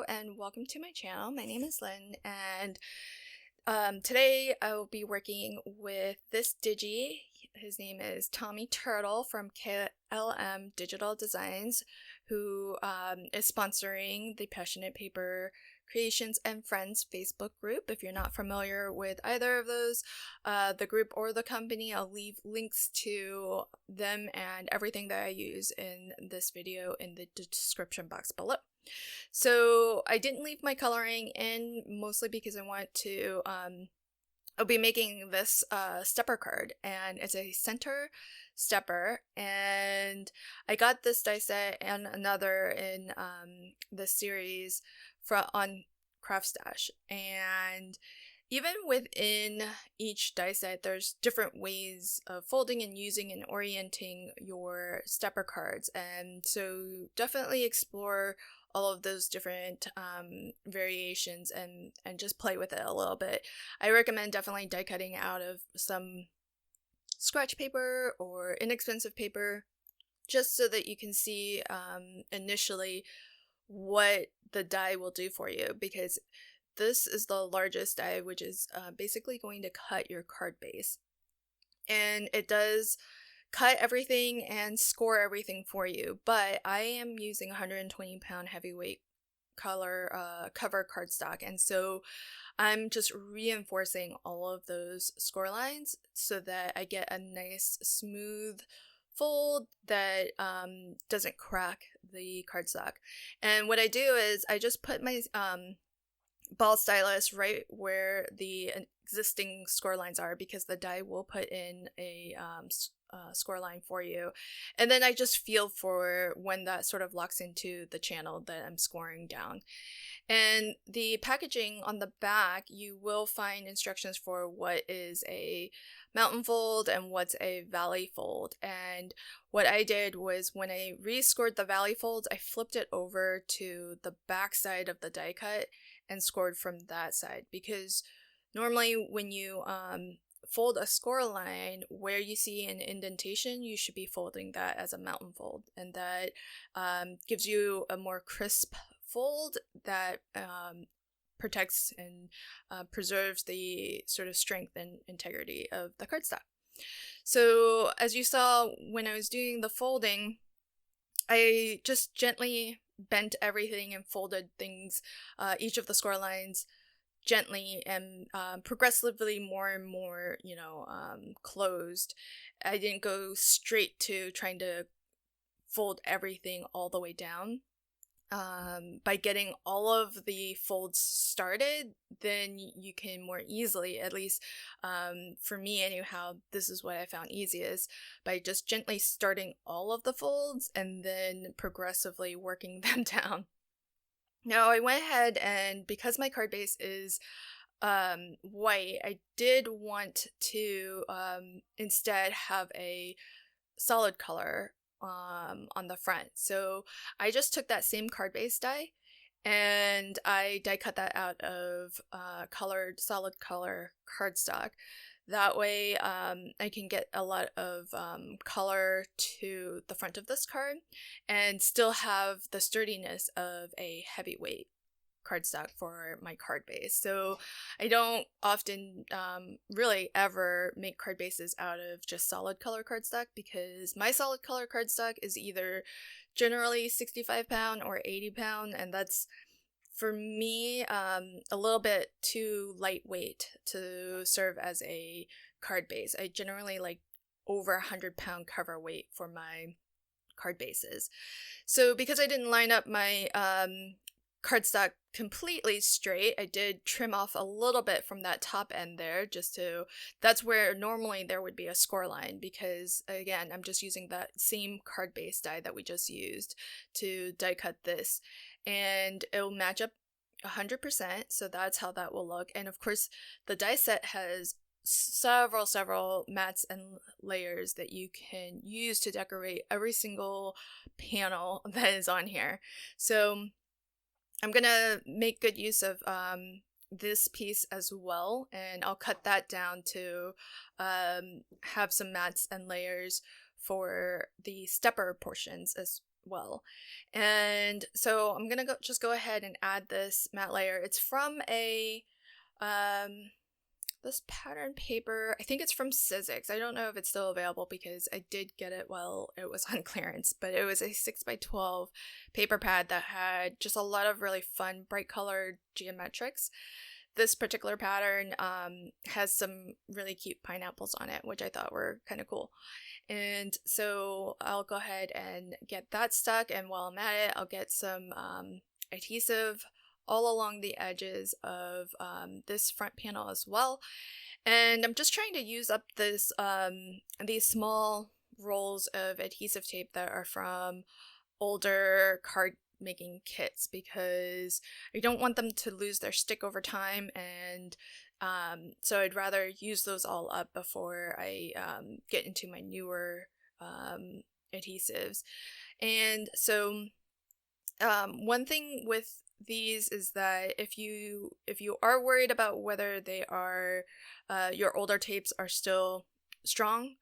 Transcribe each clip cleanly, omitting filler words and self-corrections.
and welcome to my channel. My name is Lynn, and today I will be working with this digi. His name is Tommy Turtle from KLM Digital Designs, who is sponsoring the Passionate Paper Creations and Friends Facebook group. If you're not familiar with either of those, the group or the company, I'll leave links to them and everything that I use in this video in the description box below. So I didn't leave my coloring in, mostly because I want to, I'll be making this stepper card, and it's a center stepper, and I got this die set and another in the series on Craft Stash. And even within each die set, there's different ways of folding and using and orienting your stepper cards, and so definitely explore all of those different variations and just play with it a little bit. I recommend definitely die cutting out of some scratch paper or inexpensive paper, just so that you can see initially what the die will do for you, because this is the largest die, which is basically going to cut your card base, and it does cut everything and score everything for you. But I am using 120-pound heavyweight color cover cardstock, and so I'm just reinforcing all of those score lines so that I get a nice smooth fold that doesn't crack the cardstock. And what I do is I just put my ball stylus right where the existing score lines are, because the die will put in a score line for you, and then I just feel for when that sort of locks into the channel that I'm scoring down. And the packaging on the back, you will find instructions for what is a mountain fold and what's a valley fold. And what I did was, when I rescored the valley folds, I flipped it over to the back side of the die cut and scored from that side, because normally when you fold a score line where you see an indentation, you should be folding that as a mountain fold, and that gives you a more crisp fold that protects and preserves the sort of strength and integrity of the cardstock. So as you saw when I was doing the folding, I just gently bent everything and folded things, each of the score lines, gently and progressively more and more, closed. I didn't go straight to trying to fold everything all the way down. By getting all of the folds started, then you can more easily, at least for me anyhow, this is what I found easiest, by just gently starting all of the folds and then progressively working them down. Now I went ahead, and because my card base is white, I did want to instead have a solid color on the front. So I just took that same card base die and I die cut that out of colored solid color cardstock. That way I can get a lot of color to the front of this card and still have the sturdiness of a heavyweight cardstock for my card base. So I don't often really ever make card bases out of just solid color cardstock, because my solid color cardstock is either generally 65-pound or 80-pound, and that's, for me, a little bit too lightweight to serve as a card base. I generally like over 100-pound cover weight for my card bases. So because I didn't line up my cardstock completely straight, I did trim off a little bit from that top end there, that's where normally there would be a score line, because again, I'm just using that same card base die that we just used to die cut this, and it'll match up 100%, so that's how that will look. And of course the die set has several mats and layers that you can use to decorate every single panel that is on here. So I'm gonna make good use of this piece as well, and I'll cut that down to have some mats and layers for the stepper portions as well. And so I'm gonna just go ahead and add this matte layer. It's from a this pattern paper, I think it's from Sizzix. I don't know if it's still available because I did get it while it was on clearance, but it was a 6x12 paper pad that had just a lot of really fun, bright colored geometrics. This particular pattern has some really cute pineapples on it, which I thought were kind of cool. And so I'll go ahead and get that stuck, and while I'm at it, I'll get some adhesive all along the edges of this front panel as well. And I'm just trying to use up this these small rolls of adhesive tape that are from older card making kits, because I don't want them to lose their stick over time, and so I'd rather use those all up before I get into my newer adhesives. And so one thing with these is that if you are worried about whether they are your older tapes are still strong,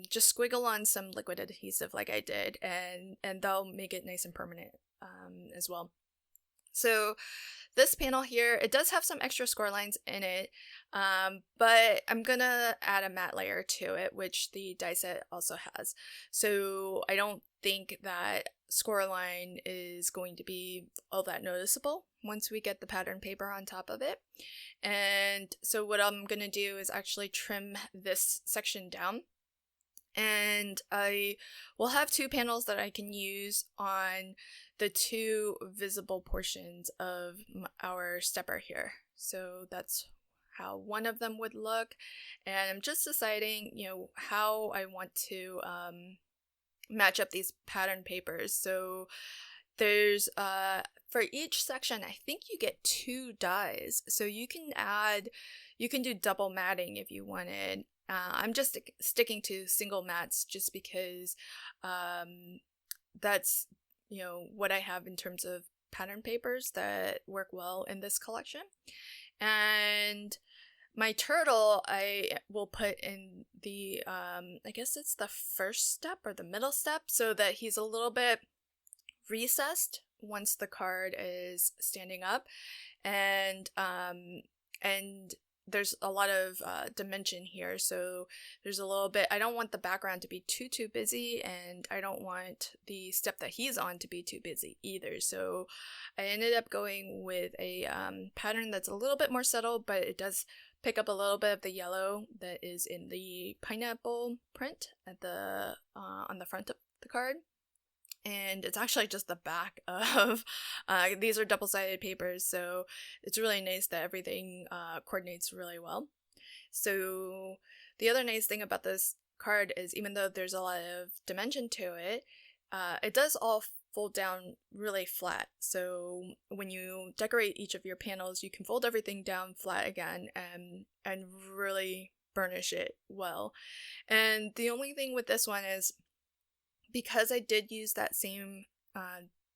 just squiggle on some liquid adhesive like I did, and they'll make it nice and permanent as well. So this panel here, it does have some extra score lines in it, but I'm gonna add a matte layer to it, which the die set also has. So I don't think that score line is going to be all that noticeable once we get the pattern paper on top of it. And so what I'm gonna do is actually trim this section down. And I will have two panels that I can use on the two visible portions of our stepper here. So that's how one of them would look. And I'm just deciding, how I want to match up these pattern papers. So there's, for each section, I think you get 2 dies. So you can do double matting if you wanted. I'm just sticking to single mats just because that's what I have in terms of pattern papers that work well in this collection. And my turtle I will put in the I guess it's the first step or the middle step, so that he's a little bit recessed once the card is standing up, and there's a lot of dimension here, so there's a little bit, I don't want the background to be too busy, and I don't want the step that he's on to be too busy either. So I ended up going with a pattern that's a little bit more subtle, but it does pick up a little bit of the yellow that is in the pineapple print at the on the front of the card. And it's actually just the back of, these are double-sided papers, so it's really nice that everything coordinates really well. So the other nice thing about this card is, even though there's a lot of dimension to it, it does all fold down really flat. So when you decorate each of your panels, you can fold everything down flat again and really burnish it well. And the only thing with this one is, because I did use that same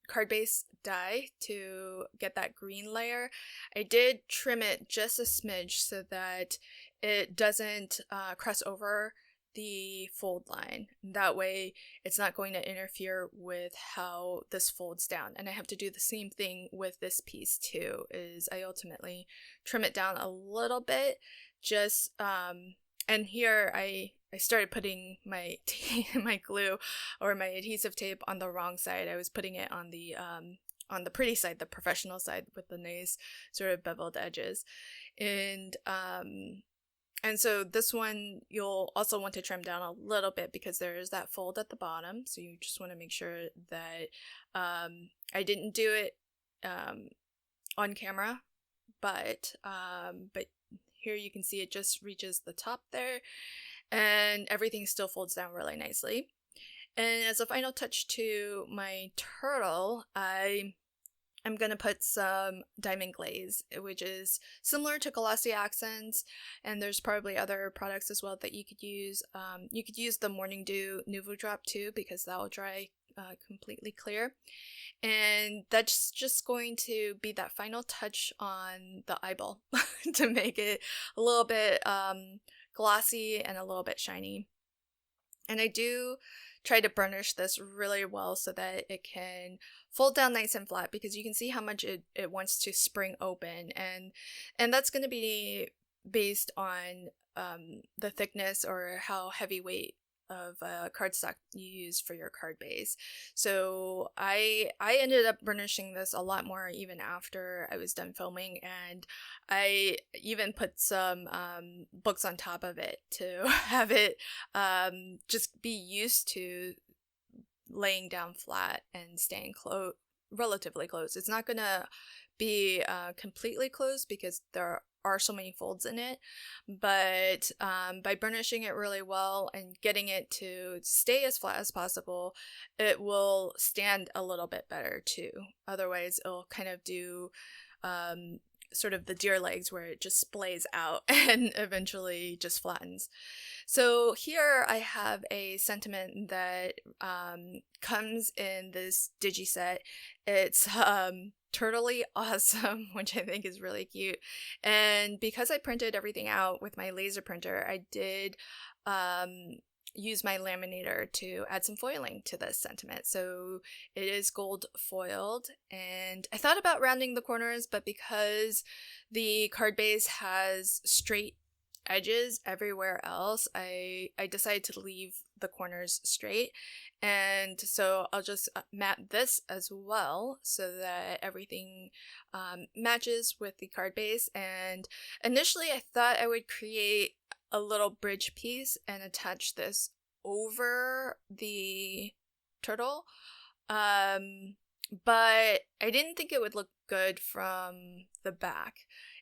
card base die to get that green layer, I did trim it just a smidge so that it doesn't cross over the fold line. That way it's not going to interfere with how this folds down. And I have to do the same thing with this piece too, is I ultimately trim it down a little bit, just and here I started putting my my glue or my adhesive tape on the wrong side. I was putting it on the pretty side, the professional side, with the nice sort of beveled edges. And so this one you'll also want to trim down a little bit because there is that fold at the bottom. So you just want to make sure that I didn't do it on camera, but here you can see it just reaches the top there, and everything still folds down really nicely. And as a final touch to my turtle, I'm going to put some diamond glaze, which is similar to glossy accents, and there's probably other products as well that you could use. You could use the Morning Dew Nouveau Drop too, because that will dry completely clear. And that's just going to be that final touch on the eyeball to make it a little bit glossy and a little bit shiny. And I do try to burnish this really well so that it can fold down nice and flat, because you can see how much it wants to spring open, and that's going to be based on the thickness or how heavyweight of cardstock you use for your card base. So I ended up burnishing this a lot more even after I was done filming, and I even put some books on top of it to have it just be used to laying down flat and staying relatively close. It's not gonna be completely closed because there are so many folds in it, but by burnishing it really well and getting it to stay as flat as possible, it will stand a little bit better too. Otherwise, it'll kind of do sort of the deer legs where it just splays out and eventually just flattens. So here I have a sentiment that comes in this digi set. It's turtly awesome, which I think is really cute. And because I printed everything out with my laser printer, I did use my laminator to add some foiling to this sentiment. So it is gold foiled, and I thought about rounding the corners, but because the card base has straight edges everywhere else, I decided to leave the corners straight. And so I'll just mat this as well so that everything matches with the card base. And initially I thought I would create a little bridge piece and attach this over the turtle, but I didn't think it would look good from the back.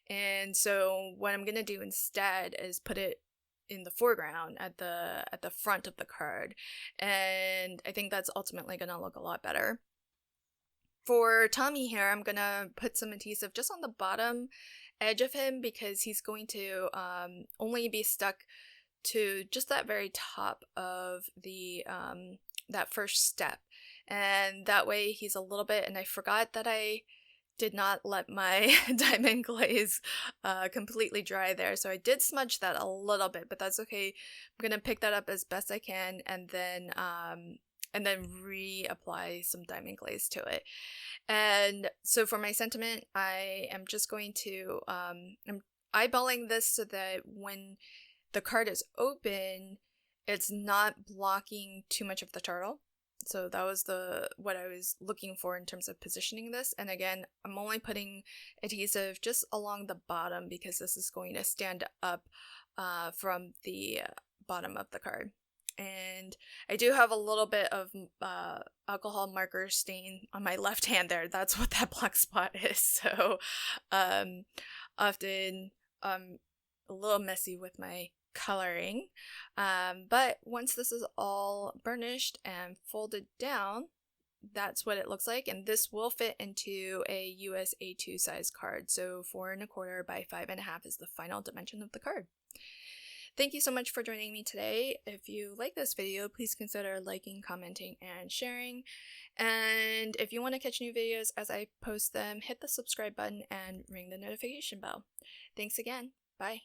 And so what I'm gonna do instead is put it in the foreground at the front of the card, and I think that's ultimately gonna look a lot better. For Tommy here, I'm gonna put some adhesive just on the bottom edge of him because he's going to only be stuck to just that very top of the that first step, and that way he's a little bit. And I forgot that I did not let my diamond glaze completely dry there, so I did smudge that a little bit, but that's okay. I'm gonna pick that up as best I can and then reapply some diamond glaze to it. And so for my sentiment, I am just going to I'm eyeballing this so that when the card is open, it's not blocking too much of the turtle. So that was what I was looking for in terms of positioning this. And again, I'm only putting adhesive just along the bottom because this is going to stand up from the bottom of the card. And I do have a little bit of alcohol marker stain on my left hand there. That's what that black spot is. So often I'm a little messy with my coloring, but once this is all burnished and folded down, that's what it looks like. And this will fit into a US A2 size card, so 4¼ by 5½ is the final dimension of the card. Thank you so much for joining me today. If you like this video, please consider liking, commenting, and sharing. And if you want to catch new videos as I post them, hit the subscribe button and ring the notification bell. Thanks again. Bye.